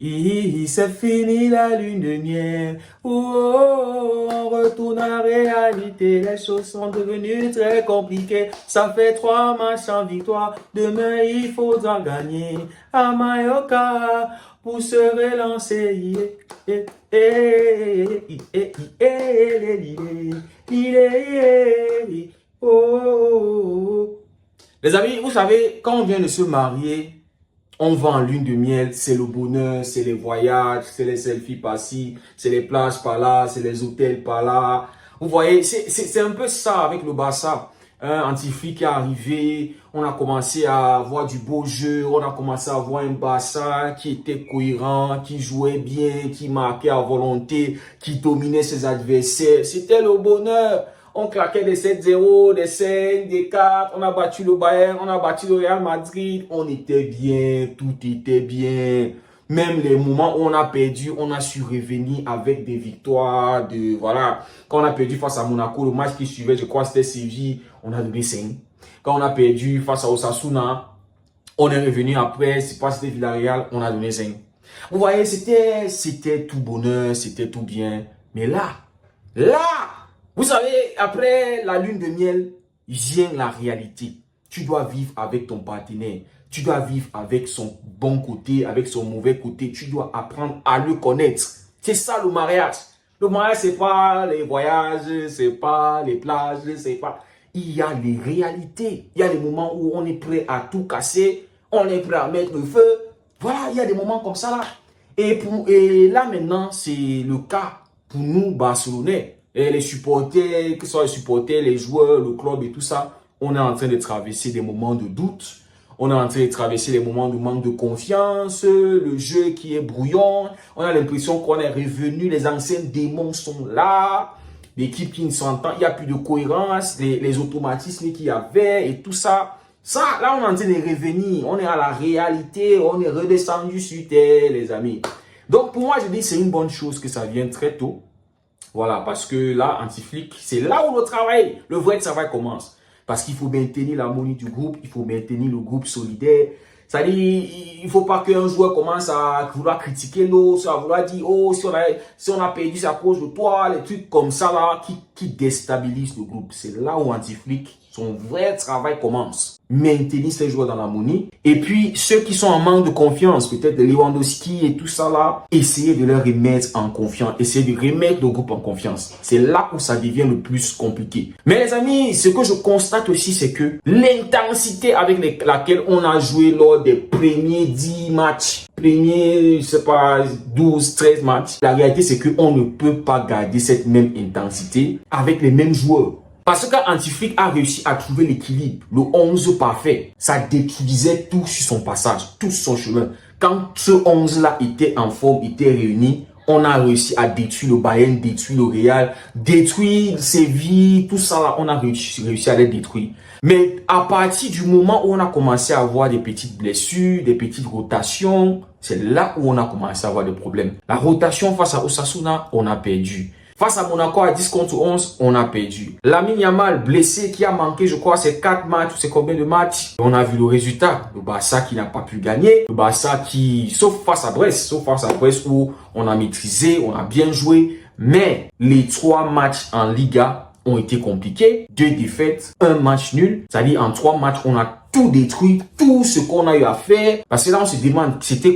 C'est fini la lune de miel. Oh, on retourne à la réalité. Les choses sont devenues très compliquées. Ça fait 3 matchs sans victoire. Demain, il faudra gagner à Mallorca pour se relancer. Oh. Les amis, vous savez, quand on vient de se marier, on va en lune de miel, c'est le bonheur, c'est les voyages, c'est les selfies par-ci, c'est les plages par-là, c'est les hôtels par-là. Vous voyez, c'est un peu ça avec le Barça. Antiflick qui est arrivé, on a commencé à avoir du beau jeu, on a commencé à avoir un Barça qui était cohérent, qui jouait bien, qui marquait à volonté, qui dominait ses adversaires. C'était le bonheur. On claquait des 7-0, des 5, des 4, on a battu le Bayern, on a battu le Real Madrid, on était bien, tout était bien. Même les moments où on a perdu, on a su revenir avec des victoires, voilà. Quand on a perdu face à Monaco, le match qui suivait, je crois c'était Séville, on a donné 5. Quand on a perdu face à Osasuna, on est revenu après, c'est pas c'était Villarreal, on a donné 5. Vous voyez, c'était tout bonheur, c'était tout bien. Mais là, vous savez, après la lune de miel, vient la réalité. Tu dois vivre avec ton partenaire. Tu dois vivre avec son bon côté, avec son mauvais côté. Tu dois apprendre à le connaître. C'est ça le mariage. Le mariage, c'est pas les voyages, c'est pas les plages, c'est pas... Il y a les réalités. Il y a des moments où on est prêt à tout casser. On est prêt à mettre le feu. Voilà, il y a des moments comme ça là. Et là maintenant, c'est le cas pour nous, Barcelonais. Et les supporters, que ce soit les supporters, les joueurs, le club et tout ça, on est en train de traverser des moments de doute. On est en train de traverser des moments de manque de confiance, le jeu qui est brouillon. On a l'impression qu'on est revenu, les anciens démons sont là. L'équipe qui ne s'entend, il n'y a plus de cohérence, les automatismes qu'il y avait et tout ça. Ça, là, on est en train de revenir. On est à la réalité, on est redescendu sur terre, les amis. Donc, pour moi, je dis c'est une bonne chose que ça vienne très tôt. Voilà, parce que là, Antiflick, c'est là où le travail, le vrai travail commence. Parce qu'il faut maintenir l'harmonie du groupe, il faut maintenir le groupe solidaire. C'est-à-dire, il ne faut pas qu'un joueur commence à vouloir critiquer l'autre, à vouloir dire, oh, si on a perdu, c'est à cause de toi, les trucs comme ça là, qui déstabilisent le groupe. C'est là où Antiflick, son vrai travail commence. Maintenir ces joueurs dans l'harmonie. Et puis, ceux qui sont en manque de confiance, peut-être Lewandowski et tout ça là, essayer de leur remettre en confiance. Essayer de remettre le groupe en confiance. C'est là où ça devient le plus compliqué. Mais les amis, ce que je constate aussi, c'est que l'intensité avec laquelle on a joué lors des premiers 10 matchs, premiers, je sais pas, 12, 13 matchs, la réalité, c'est qu'on ne peut pas garder cette même intensité avec les mêmes joueurs. Parce qu'Antiflick a réussi à trouver l'équilibre, le 11 parfait. Ça détruisait tout sur son passage, tout sur son chemin. Quand ce 11-là était en forme, était réuni, on a réussi à détruire le Bayern, détruire le Real, détruire Séville, tout ça là, on a réussi à les détruire. Mais à partir du moment où on a commencé à avoir des petites blessures, des petites rotations, c'est là où on a commencé à avoir des problèmes. La rotation face à Osasuna, on a perdu. Face à Monaco à 10 contre 11, on a perdu. Lamine Yamal, blessé, qui a manqué, je crois, c'est 4 matchs ou c'est combien de matchs. On a vu le résultat. Le Barça qui n'a pas pu gagner. Le Barça qui, sauf face à Brest où on a maîtrisé, on a bien joué. Mais les 3 matchs en Liga ont été compliqués. 2 défaites, 1 match nul. C'est-à-dire en 3 matchs, on a tout détruit, tout ce qu'on a eu à faire. Parce que là, on se demande,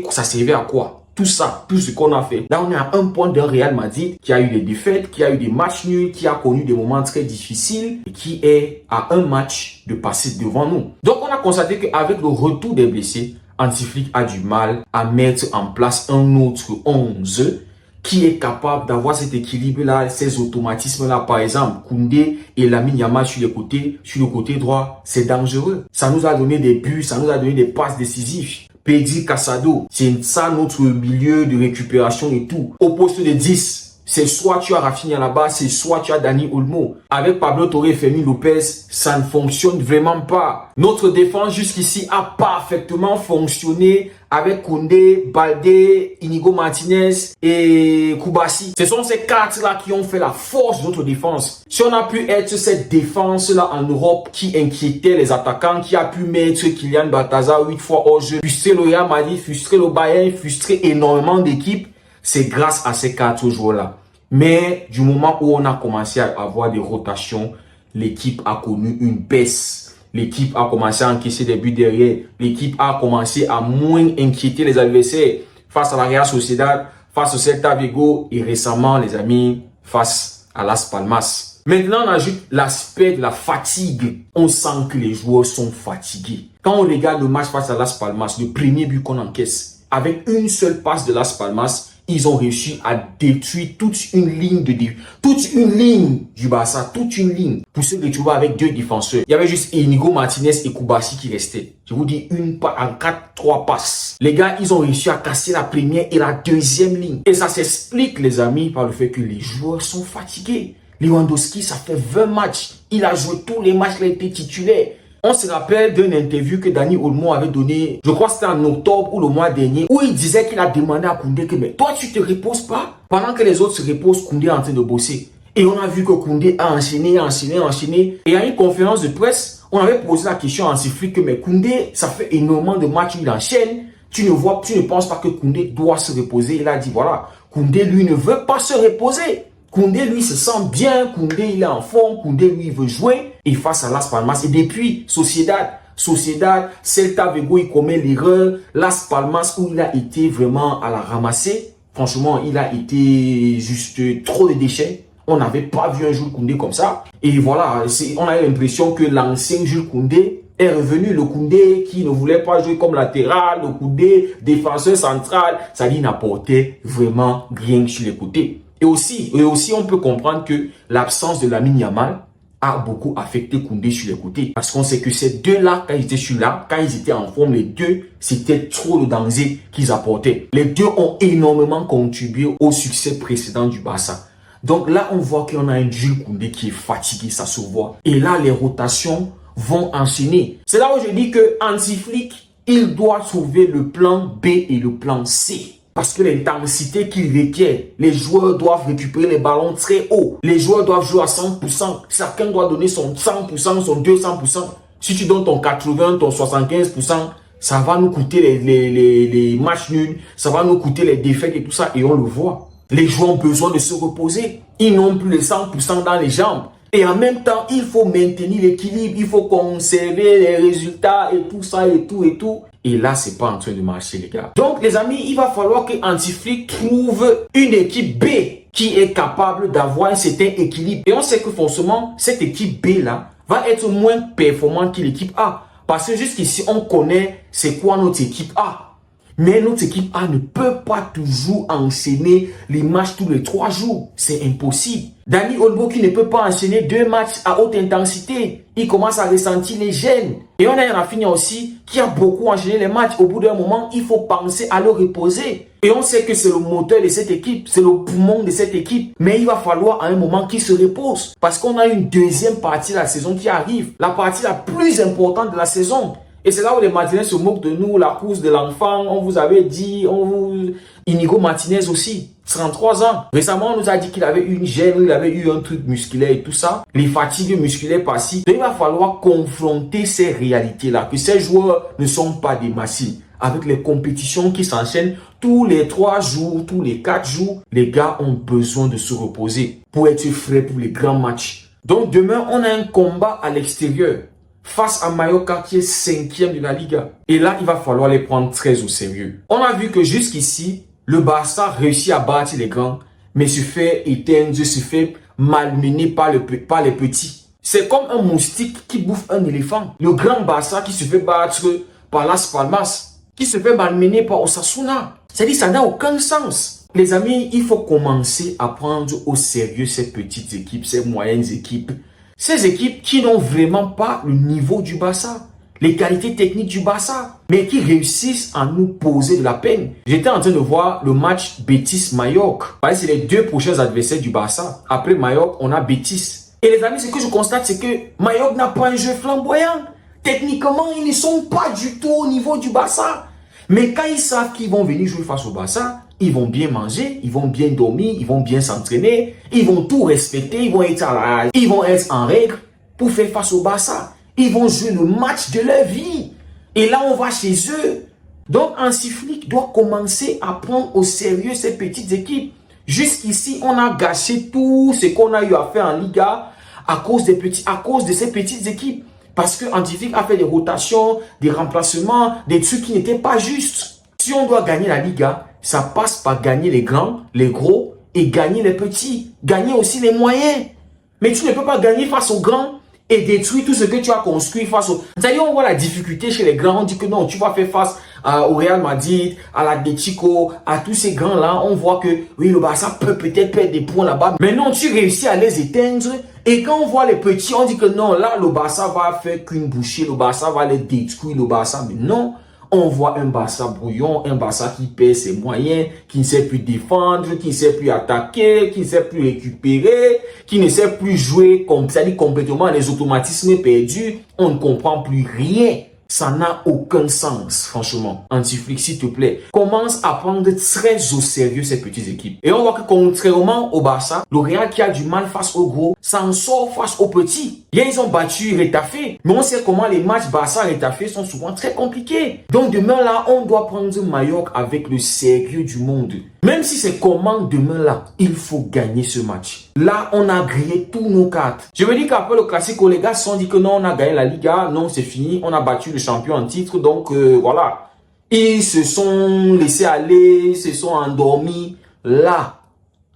ça servait à quoi? Tout ça, tout ce qu'on a fait. Là, on est à un point d'un Real Madrid qui a eu des défaites, qui a eu des matchs nuls, qui a connu des moments très difficiles et qui est à un match de passer devant nous. Donc, on a constaté qu'avec le retour des blessés, Antiflick a du mal à mettre en place un autre 11 qui est capable d'avoir cet équilibre-là, ces automatismes-là. Par exemple, Koundé et Lamine Yamal sur le côté droit, c'est dangereux. Ça nous a donné des buts, ça nous a donné des passes décisives. Pedri, Casado, c'est ça notre milieu de récupération et tout. Au poste de 10, C'est soit tu as Rafinha là-bas, c'est soit tu as Dani Olmo. Avec Pablo Torre et Fermin Lopez, ça ne fonctionne vraiment pas. Notre défense jusqu'ici a parfaitement fonctionné avec Koundé, Baldé, Inigo Martinez et Koubassi. Ce sont ces quatre-là qui ont fait la force de notre défense. Si on a pu être cette défense-là en Europe qui inquiétait les attaquants, qui a pu mettre Kylian Balthazar 8 fois hors jeu, frustrer le Real Madrid, frustrer le Bayern, frustrer énormément d'équipes, c'est grâce à ces quatre joueurs-là. Mais du moment où on a commencé à avoir des rotations, l'équipe a connu une baisse. L'équipe a commencé à encaisser des buts derrière. L'équipe a commencé à moins inquiéter les adversaires face à la Real Sociedad, face au Celta Vigo et récemment, les amis, face à Las Palmas. Maintenant, on ajoute l'aspect de la fatigue. On sent que les joueurs sont fatigués. Quand on regarde le match face à Las Palmas, le premier but qu'on encaisse, avec une seule passe de Las Palmas, ils ont réussi à détruire toute une ligne du Barça, toute une ligne, pour se retrouver avec deux défenseurs. Il y avait juste Inigo Martinez et Koubassi qui restaient. Je vous dis, en 4-3 passes. Les gars, ils ont réussi à casser la première et la deuxième ligne. Et ça s'explique, les amis, par le fait que les joueurs sont fatigués. Lewandowski, ça fait 20 matchs. Il a joué tous les matchs, il a été titulaire. On se rappelle d'une interview que Dani Olmo avait donnée, je crois que c'était en octobre ou le mois dernier, où il disait qu'il a demandé à Koundé que mais toi tu te reposes pas. Pendant que les autres se reposent, Koundé est en train de bosser. Et on a vu que Koundé a enchaîné. Et à une conférence de presse, on avait posé la question à Hansi Flick que mais Koundé, ça fait énormément de matchs qu'il enchaîne. Tu ne penses pas que Koundé doit se reposer. Il a dit voilà, Koundé lui ne veut pas se reposer. Koundé, lui, se sent bien. Koundé, il est en forme. Koundé, lui, il veut jouer. Et face à Las Palmas. Et depuis, Sociedad, Celta Vigo, il commet l'erreur. Las Palmas, où il a été vraiment à la ramasser. Franchement, il a été juste trop de déchets. On n'avait pas vu un Jules Koundé comme ça. Et voilà, on a eu l'impression que l'ancien Jules Koundé est revenu. Le Koundé qui ne voulait pas jouer comme latéral. Le Koundé, défenseur central. Ça lui n'apportait vraiment rien sur les côtés. Et aussi, on peut comprendre que l'absence de Lamine Yamal a beaucoup affecté Koundé sur les côtés. Parce qu'on sait que ces deux-là, quand ils étaient en forme, les deux, c'était trop le danger qu'ils apportaient. Les deux ont énormément contribué au succès précédent du Barça. Donc là, on voit qu'on a un Jules Koundé qui est fatigué, ça se voit. Et là, les rotations vont enchaîner. C'est là où je dis que Hansi Flick, il doit trouver le plan B et le plan C. Parce que l'intensité qu'il requiert, les joueurs doivent récupérer les ballons très haut. Les joueurs doivent jouer à 100%. Chacun doit donner son 100%, son 200%. Si tu donnes ton 80%, ton 75%, ça va nous coûter les matchs nuls. Ça va nous coûter les défaites et tout ça. Et on le voit. Les joueurs ont besoin de se reposer. Ils n'ont plus les 100% dans les jambes. Et en même temps, il faut maintenir l'équilibre. Il faut conserver les résultats et tout ça et tout et tout. Et là, c'est pas en train de marcher, les gars. Donc, les amis, il va falloir que Hansi Flick trouve une équipe B qui est capable d'avoir un certain équilibre. Et on sait que forcément, cette équipe B-là va être moins performante que l'équipe A. Parce que jusqu'ici, on connaît c'est quoi notre équipe A. Mais notre équipe A ne peut pas toujours enchaîner les matchs tous les 3 jours. C'est impossible. Dani Olmo qui ne peut pas enchaîner 2 matchs à haute intensité. Il commence à ressentir les gènes. Et on a un Rafinha aussi qui a beaucoup enchaîné les matchs. Au bout d'un moment, il faut penser à le reposer. Et on sait que c'est le moteur de cette équipe. C'est le poumon de cette équipe. Mais il va falloir à un moment qu'il se repose. Parce qu'on a une deuxième partie de la saison qui arrive. La partie la plus importante de la saison. Et c'est là où les Madrilènes se moquent de nous, la course de l'enfant, on vous avait dit, Inigo Martinez aussi, 33 ans. Récemment, on nous a dit qu'il avait eu une gêne, il avait eu un truc musculaire et tout ça. Les fatigues musculaires passées. Donc, il va falloir confronter ces réalités-là, que ces joueurs ne sont pas des machines. Avec les compétitions qui s'enchaînent tous les 3 jours, tous les 4 jours, les gars ont besoin de se reposer pour être frais pour les grands matchs. Donc, demain, on a un combat à l'extérieur. Face à Mallorca qui est 5e de la Liga. Et là, il va falloir les prendre très au sérieux. On a vu que jusqu'ici, le Barça réussit à battre les grands, mais se fait éteindre, se fait malmener par les petits. C'est comme un moustique qui bouffe un éléphant. Le grand Barça qui se fait battre par Las Palmas, qui se fait malmener par Osasuna. C'est-à-dire, ça n'a aucun sens. Les amis, il faut commencer à prendre au sérieux ces petites équipes, ces moyennes équipes. Ces équipes qui n'ont vraiment pas le niveau du Barça. les qualités techniques du Barça, mais qui réussissent à nous poser de la peine. J'étais en train de voir le match Betis-Mallorca. C'est les deux prochains adversaires du Barça. Après Mallorca, on a Betis. Et les amis, ce que je constate, c'est que Mallorca n'a pas un jeu flamboyant. Techniquement, ils ne sont pas du tout au niveau du Barça. Mais quand ils savent qu'ils vont venir jouer face au Barça, ils vont bien manger, ils vont bien dormir, ils vont bien s'entraîner, ils vont tout respecter, ils vont être en règle pour faire face au Barça. Ils vont jouer le match de leur vie. Et là, on va chez eux. Donc, Hansi Flick doit commencer à prendre au sérieux ces petites équipes. Jusqu'ici, on a gâché tout ce qu'on a eu à faire en Liga à cause de ces petites équipes. Parce que Hansi Flick a fait des rotations, des remplacements, des trucs qui n'étaient pas justes. Si on doit gagner la Liga, ça passe par gagner les grands, les gros et gagner les petits. Gagner aussi les moyens. Mais tu ne peux pas gagner face aux grands et détruire tout ce que tu as construit face aux... C'est-à-dire, on voit la difficulté chez les grands. On dit que non, tu vas faire face au Real Madrid, à l'Atlético, à tous ces grands-là. On voit que, oui, le Barça peut peut-être perdre des points là-bas. Mais non, tu réussis à les éteindre. Et quand on voit les petits, on dit que non, là, le Barça va faire qu'une bouchée. Le Barça va les détruire, le Barça. Mais non, on voit un Barça brouillon, un Barça qui perd ses moyens, qui ne sait plus défendre, qui ne sait plus attaquer, qui ne sait plus récupérer, qui ne sait plus jouer, c'est-à-dire complètement les automatismes perdus. On ne comprend plus rien. Ça n'a aucun sens, franchement. Hansi Flick, s'il te plaît, commence à prendre très au sérieux ces petites équipes. Et on voit que contrairement au Barça, le Real qui a du mal face aux gros, s'en sort face aux petits. Hier, ils ont battu Retafe. Mais on sait comment les matchs Barça-Retafe sont souvent très compliqués. Donc demain là, on doit prendre Mallorca avec le sérieux du monde. Même si c'est comment demain là, il faut gagner ce match. Là, on a grillé tous nos cartes. Je me dis qu'après le Classico, les gars se sont dit que non, on a gagné la Liga. Non, c'est fini. On a battu le champion en titre. Donc, voilà. Ils se sont laissés aller, se sont endormis. Là,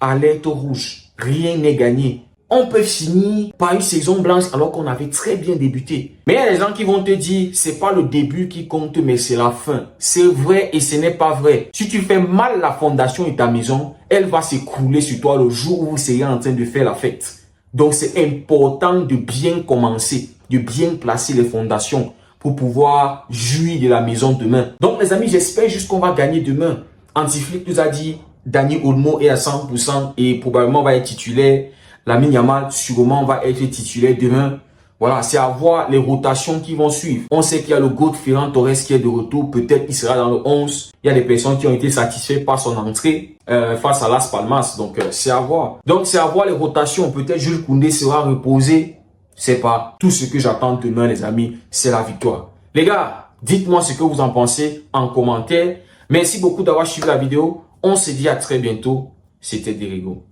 alerte rouge. Rien n'est gagné. On peut finir par une saison blanche alors qu'on avait très bien débuté. Mais il y a des gens qui vont te dire, c'est pas le début qui compte, mais c'est la fin. C'est vrai et ce n'est pas vrai. Si tu fais mal la fondation de ta maison, elle va s'écrouler sur toi le jour où vous serez en train de faire la fête. Donc c'est important de bien commencer, de bien placer les fondations pour pouvoir jouir de la maison demain. Donc les amis, j'espère juste qu'on va gagner demain. Hansi Flick nous a dit, Dani Olmo est à 100% et probablement va être titulaire. Lamine Yamal sûrement va être titulaire demain. Voilà, c'est à voir les rotations qui vont suivre. On sait qu'il y a le GOAT Ferran Torres qui est de retour. Peut-être qu'il sera dans le 11. Il y a des personnes qui ont été satisfaites par son entrée face à Las Palmas. Donc, c'est à voir. Donc, c'est à voir les rotations. Peut-être Jules Koundé sera reposé. C'est pas tout ce que j'attends demain, les amis. C'est la victoire. Les gars, dites-moi ce que vous en pensez en commentaire. Merci beaucoup d'avoir suivi la vidéo. On se dit à très bientôt. C'était Derigo.